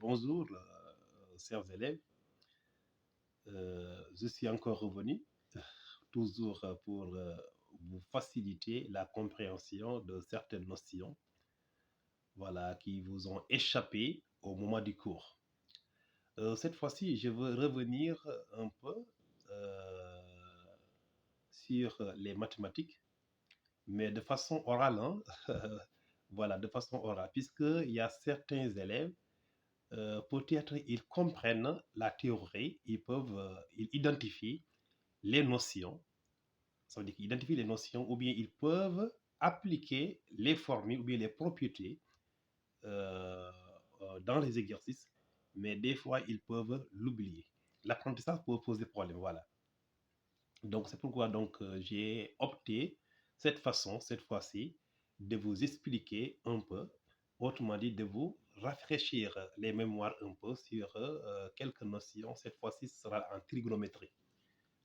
Bonjour, chers élèves. Je suis encore revenu, toujours pour vous faciliter la compréhension de certaines notions, voilà, qui vous ont échappé au moment du cours. Cette fois-ci, je veux revenir un peu sur les mathématiques, mais de façon orale, hein. Voilà, de façon orale, puisqu'il y a certains élèves, peut-être ils comprennent la théorie, ils identifient les notions, ça veut dire qu'ils identifient les notions, ou bien ils peuvent appliquer les formules ou bien les propriétés euh, dans les exercices, mais des fois ils peuvent l'oublier. L'apprentissage peut poser problème, voilà. Donc c'est pourquoi j'ai opté cette fois-ci, de vous expliquer un peu, autrement dit, de vous rafraîchir les mémoires un peu sur quelques notions. Cette fois-ci, ce sera en trigonométrie,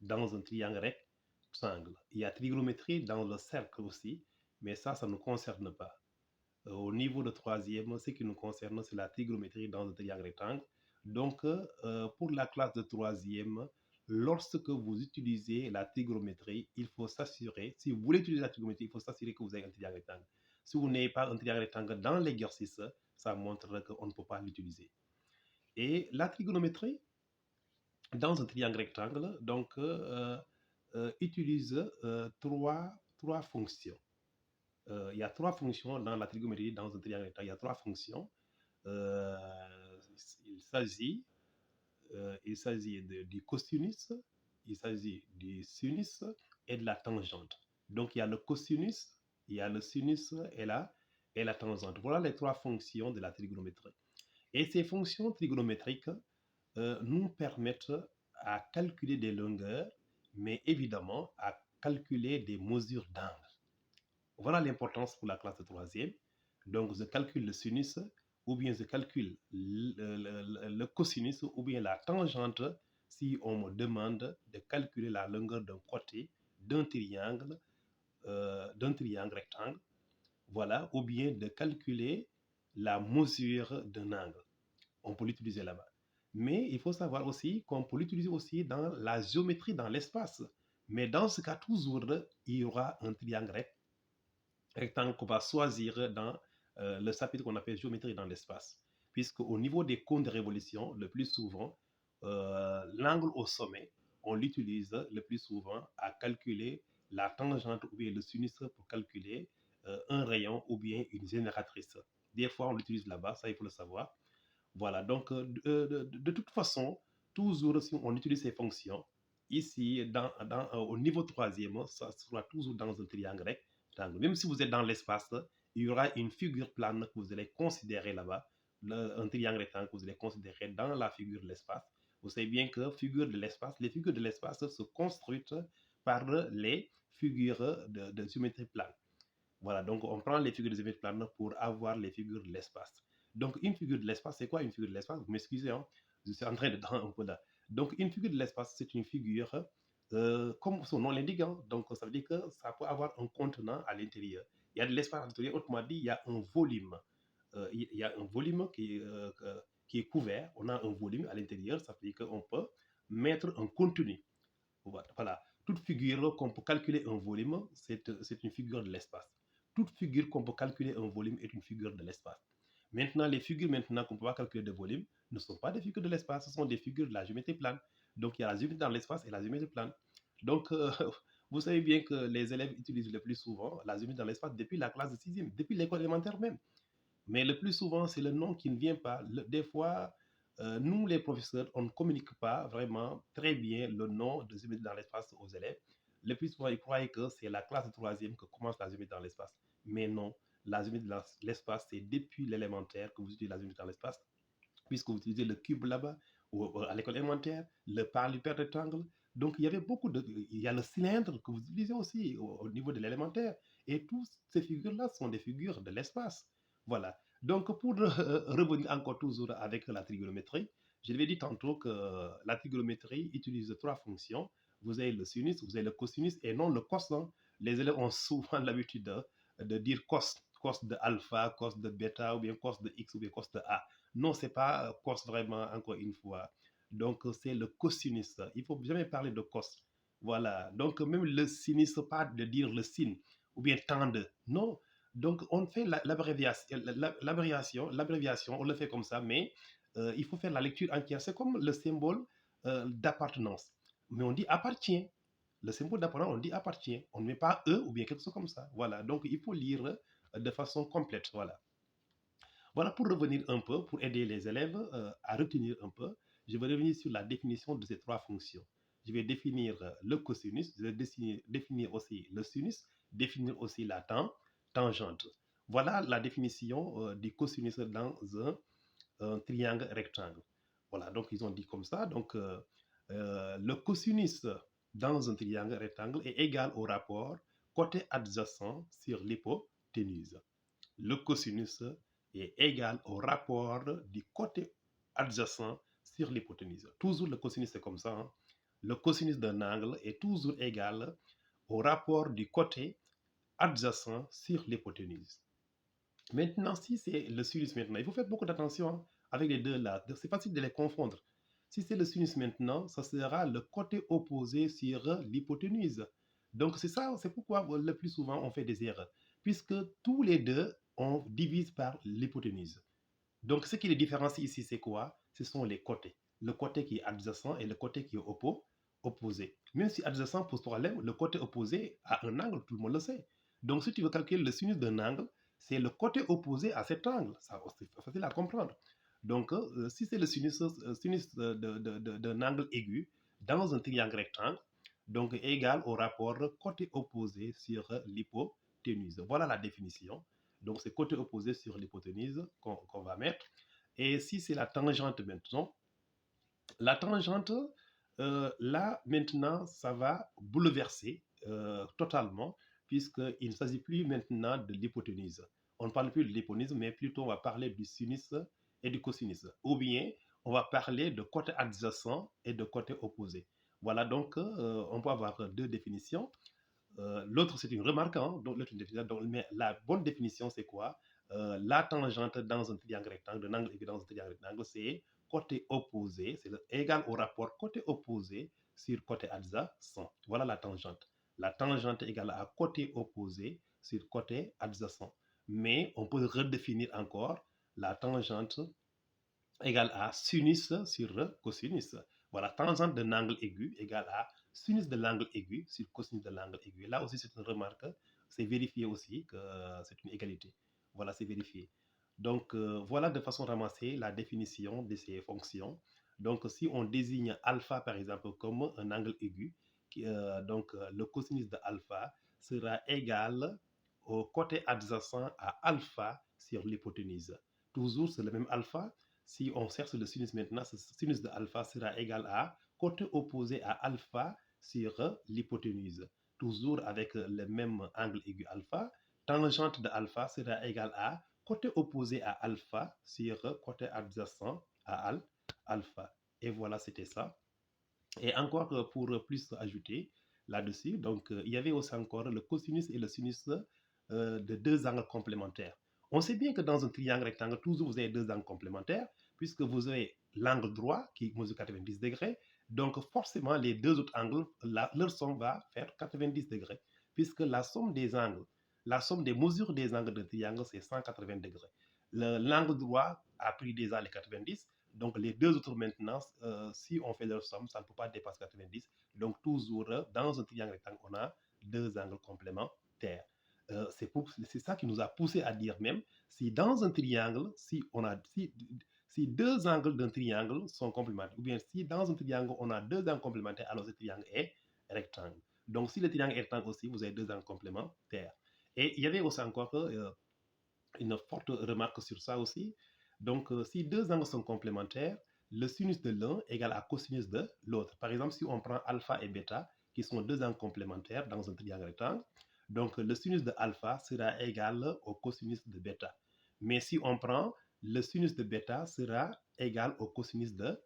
dans un triangle rectangle. Il y a trigonométrie dans le cercle aussi, mais ça ne nous concerne pas. Au niveau de troisième, ce qui nous concerne, c'est la trigonométrie dans un triangle rectangle. Donc, pour la classe de troisième, lorsque vous utilisez la trigonométrie, il faut s'assurer, si vous voulez utiliser la trigonométrie, il faut s'assurer que vous avez un triangle rectangle. Si vous n'avez pas un triangle rectangle dans l'exercice, ça montre qu'on ne peut pas l'utiliser. Et la trigonométrie, dans un triangle rectangle, utilise trois fonctions. Il y a trois fonctions dans la trigonométrie, dans un triangle rectangle. Il y a trois fonctions. Euh, il s'agit du cosinus, il s'agit du sinus et de la tangente. Donc il y a le cosinus, il y a le sinus et la tangente. Voilà les trois fonctions de la trigonométrie. Et ces fonctions trigonométriques nous permettent à calculer des longueurs, mais évidemment à calculer des mesures d'angle. Voilà l'importance pour la classe de troisième. Donc, je calcule le sinus, ou bien je calcule le cosinus, ou bien la tangente, si on me demande de calculer la longueur d'un côté d'un triangle rectangle, voilà, ou bien de calculer la mesure d'un angle. On peut l'utiliser là-bas. Mais il faut savoir aussi qu'on peut l'utiliser aussi dans la géométrie dans l'espace. Mais dans ce cas, toujours, il y aura un triangle rectangle qu'on va choisir dans le chapitre qu'on appelle géométrie dans l'espace. Puisque au niveau des cônes de révolution, le plus souvent, l'angle au sommet, on l'utilise le plus souvent à calculer la tangente ou bien le sinus pour calculer un rayon ou bien une génératrice. Des fois, on l'utilise là-bas, ça il faut le savoir. Voilà, donc de toute façon, toujours si on utilise ces fonctions, ici, au niveau troisième, ça sera toujours dans un triangle rectangle. Même si vous êtes dans l'espace, il y aura une figure plane que vous allez considérer là-bas, un triangle rectangle que vous allez considérer dans la figure de l'espace. Vous savez bien que les figures de l'espace se construisent par les figures de géométrie plane. Voilà, donc on prend les figures de géométrie plane pour avoir les figures de l'espace. Donc une figure de l'espace, c'est quoi une figure de l'espace? Vous m'excusez, hein, je suis en train de dans un peu là. Donc une figure de l'espace, c'est une figure, comme son nom l'indique, hein, donc ça veut dire que ça peut avoir un contenant à l'intérieur. Il y a de l'espace à l'intérieur, autrement dit, il y a un volume. Il y a un volume qui est couvert, on a un volume à l'intérieur, ça veut dire qu'on peut mettre un contenu. Voilà. Toute figure qu'on peut calculer un volume, c'est une figure de l'espace. Toute figure qu'on peut calculer un volume est une figure de l'espace. Maintenant, les figures maintenant qu'on ne peut pas calculer de volume ne sont pas des figures de l'espace, ce sont des figures de la géométrie plane. Donc, il y a la géométrie dans l'espace et la géométrie plane. Donc, vous savez bien que les élèves utilisent le plus souvent la géométrie dans l'espace depuis la classe de sixième, depuis l'école élémentaire même. Mais le plus souvent, c'est le nom qui ne vient pas. Des fois, nous, les professeurs, on ne communique pas vraiment très bien le nom de géométrie dans l'espace aux élèves. Le plus souvent, ils croient que c'est la classe de troisième que commence la géométrie dans l'espace. Mais non, la géométrie dans l'espace, c'est depuis l'élémentaire que vous utilisez la géométrie dans l'espace, puisque vous utilisez le cube là-bas, ou à l'école élémentaire, le parallépipède rectangle. Donc, il y a le cylindre que vous utilisez aussi au niveau de l'élémentaire. Et toutes ces figures-là sont des figures de l'espace. Voilà. Donc, pour revenir encore toujours avec la trigonométrie, je l'avais dit tantôt que la trigonométrie utilise trois fonctions. Vous avez le sinus, vous avez le cosinus et non le cos. Hein. Les élèves ont souvent l'habitude de dire cos. cos de alpha, cos de bêta, ou bien cos de x, ou bien cos de a. Non, c'est pas cos vraiment, encore une fois. Donc, c'est le cosinus. Il faut jamais parler de cos. Voilà. Donc, même le sinus, pas de dire le sin, ou bien tant de. Non. Donc, on fait l'abréviation, on le fait comme ça, mais il faut faire la lecture entière. C'est comme le symbole d'appartenance. Mais on dit appartient. Le symbole d'appartenance, on dit appartient. On ne met pas E ou bien quelque chose comme ça. Voilà. Donc, il faut lire de façon complète. Voilà. Voilà, pour revenir un peu, pour aider les élèves à retenir un peu, je vais revenir sur la définition de ces trois fonctions. Je vais définir le cosinus, je vais définir aussi le sinus, définir aussi la tangente. Voilà la définition du cosinus dans un triangle rectangle. Voilà, donc ils ont dit comme ça. Donc, le cosinus dans un triangle rectangle est égal au rapport côté adjacent sur l'hypoténuse. Le cosinus est égal au rapport du côté adjacent sur l'hypoténuse. Toujours le cosinus c'est comme ça. Hein. Le cosinus d'un angle est toujours égal au rapport du côté adjacent sur l'hypoténuse. Maintenant, si c'est le sinus maintenant, il faut faire beaucoup d'attention hein, avec les deux là. C'est facile de les confondre. Si c'est le sinus maintenant, ça sera le côté opposé sur l'hypoténuse. Donc c'est ça, c'est pourquoi le plus souvent on fait des erreurs. Puisque tous les deux, on divise par l'hypoténuse. Donc ce qui les différencie ici, c'est quoi? Ce sont les côtés. Le côté qui est adjacent et le côté qui est opposé. Même si adjacent pose problème, le côté opposé a un angle, tout le monde le sait. Donc si tu veux calculer le sinus d'un angle, c'est le côté opposé à cet angle. Ça, c'est facile à comprendre. Donc, si c'est le sinus d'un angle aigu dans un triangle rectangle, donc égal au rapport côté opposé sur l'hypoténuse. Voilà la définition. Donc, c'est côté opposé sur l'hypoténuse qu'on va mettre. Et si c'est la tangente maintenant, la tangente, là, maintenant, ça va bouleverser totalement, puisqu'il ne s'agit plus maintenant de l'hypoténuse. On ne parle plus de l'hypoténuse, mais plutôt on va parler du sinus et du cosinus. Ou bien, on va parler de côté adjacent et de côté opposé. Voilà, donc on peut avoir deux définitions. L'autre, c'est une remarque, hein, donc, mais la bonne définition, c'est quoi? La tangente dans un triangle rectangle, un angle aigu dans un triangle rectangle, c'est côté opposé, c'est égal au rapport côté opposé sur côté adjacent. Voilà la tangente. La tangente est égale à côté opposé sur côté adjacent. Mais on peut redéfinir encore la tangente égale à sinus sur cosinus. Voilà, tangente d'un angle aigu égale à sinus de l'angle aigu sur cosinus de l'angle aigu. Là aussi, c'est une remarque. C'est vérifié aussi que c'est une égalité. Voilà, c'est vérifié. Donc, voilà de façon ramassée la définition de ces fonctions. Donc, si on désigne alpha, par exemple, comme un angle aigu, donc le cosinus de alpha sera égal au côté adjacent à alpha sur l'hypoténuse. Toujours, c'est le même alpha. Si on cherche le sinus maintenant, ce sinus de alpha sera égal à côté opposé à alpha sur l'hypoténuse. Toujours avec le même angle aigu alpha, tangente de alpha sera égal à côté opposé à alpha sur côté adjacent à alpha. Et voilà, c'était ça. Et encore pour plus ajouter là-dessus, donc il y avait aussi encore le cosinus et le sinus de deux angles complémentaires. On sait bien que dans un triangle rectangle, toujours vous avez deux angles complémentaires, puisque vous avez l'angle droit qui mesure 90 degrés, donc forcément les deux autres angles, leur somme va faire 90 degrés, puisque la somme des angles, la somme des mesures des angles de triangle, c'est 180 degrés. L'angle droit a pris déjà les 90, donc les deux autres maintenant, si on fait leur somme, ça ne peut pas dépasser 90. Donc toujours dans un triangle rectangle, on a deux angles complémentaires. C'est ça qui nous a poussé à dire même, si dans un triangle, si deux angles d'un triangle sont complémentaires, ou bien si dans un triangle on a deux angles complémentaires, alors ce triangle est rectangle. Donc si le triangle est rectangle aussi, vous avez deux angles complémentaires. Et il y avait aussi encore une forte remarque sur ça aussi. Donc, si deux angles sont complémentaires, le sinus de l'un égale à cosinus de l'autre. Par exemple, si on prend alpha et bêta, qui sont deux angles complémentaires dans un triangle rectangle, donc le sinus de alpha sera égal au cosinus de bêta. Mais si on prend le sinus de bêta sera égal au cosinus de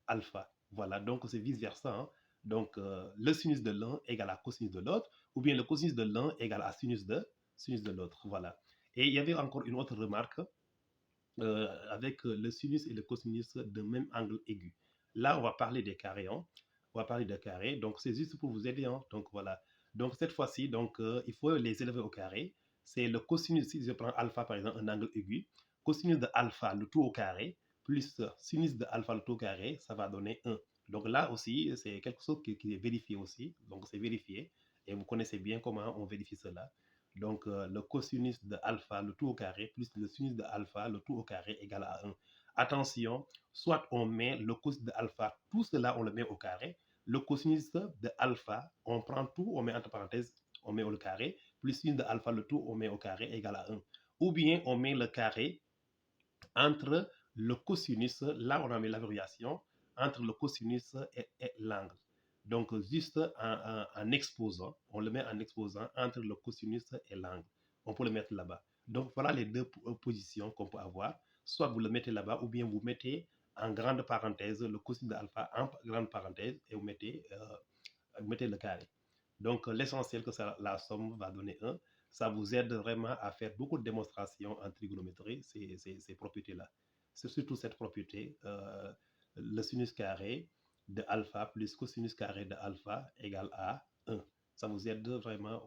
alpha. Voilà, donc c'est vice-versa. Hein. Donc, le sinus de l'un égale à cosinus de l'autre, ou bien le cosinus de l'un égale à sinus de l'autre. Voilà. Et il y avait encore une autre remarque avec le sinus et le cosinus de même angle aigu. Là, on va parler des carrés. Hein. On va parler des carrés. Donc, c'est juste pour vous aider. Hein. Donc, voilà. Donc, cette fois-ci, il faut les élever au carré. C'est le cosinus, si je prends alpha, par exemple, un angle aigu. Cosinus de alpha, le tout au carré, plus sinus de alpha, le tout au carré, ça va donner 1. Donc, là aussi, c'est quelque chose qui est vérifié aussi. Donc, c'est vérifié. Et vous connaissez bien comment on vérifie cela. Donc, le cosinus de alpha, le tout au carré, plus le sinus de alpha, le tout au carré, égale à 1. Attention, soit on met le cosinus de alpha, tout cela, on le met au carré. Le cosinus de alpha, on prend tout, on met entre parenthèses, on met au carré, plus sinus de alpha, le tout, on met au carré, égale à 1. Ou bien, on met le carré entre le cosinus, là on a mis la variation, entre le cosinus et l'angle. Donc, juste en exposant, on le met en exposant entre le cosinus et l'angle. On peut le mettre là-bas. Donc, voilà les deux positions qu'on peut avoir. Soit vous le mettez là-bas, ou bien vous mettez en grande parenthèse le cosinus de alpha en grande parenthèse et vous mettez le carré. Donc, l'essentiel que la somme va donner 1. Ça vous aide vraiment à faire beaucoup de démonstrations en trigonométrie, ces propriétés-là. C'est surtout cette propriété, le sinus carré de alpha plus cosinus carré de alpha égale à 1. Ça vous aide vraiment